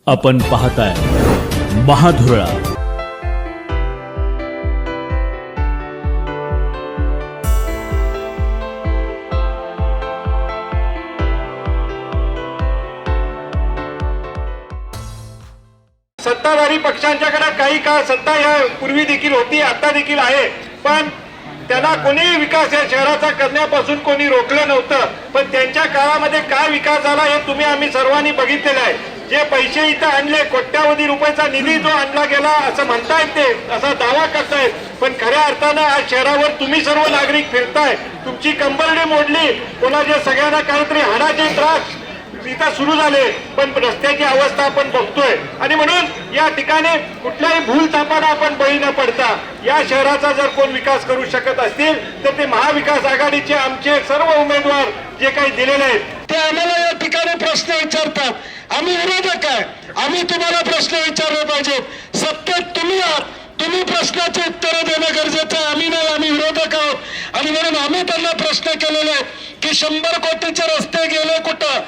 आपण पाहताय महाधुरळा। सत्ताधारी पक्षांच्याकडे काही काळ सत्ता या पूर्वी देखील होती, आता देखील आहे, पण त्यांना कोणी विकास या शहराचा करण्यापासून कोणी रोखलं नव्हतं। पण त्यांच्या काळामध्ये काय विकास झाला हे तुम्ही आम्ही सर्वांनी बघितलेलं आहे। जे पैसे इथं आणले, कोट्यावधी रुपयाचा निधी जो आणला गेला असं म्हणतायत, ते असा दावा करतायत, पण खऱ्या अर्थानं आज शहरावर तुम्ही सर्व नागरिक फिरताय, तुमची कंबरडी मोडली, कोणाच्या सगळ्यांना काहीतरी हाडाचे त्रास इथं सुरू झाले, पण रस्त्याची अवस्था आपण बघतोय। आणि म्हणून या ठिकाणी कुठल्याही भूलथापाला आपण बळी न पडता या शहराचा जर कोण विकास करू शकत असतील तर ते महाविकास आघाडीचे आमचे सर्व उमेदवार जे काही दिलेले आहेत ते आम्हाला या ठिकाणी प्रश्न विचारतात। आम्ही विरोधक आहे, आम्ही तुम्हाला प्रश्न विचारले पाहिजेत। सत्तेत तुम्ही आहात, तुम्ही प्रश्नाची उत्तरं देणं गरजेचं आहे, आम्ही नाही, आम्ही विरोधक आहोत। आणि म्हणून आम्ही त्यांना प्रश्न केलेले आहेत की 100 कोटीचे रस्ते गेले कुठं,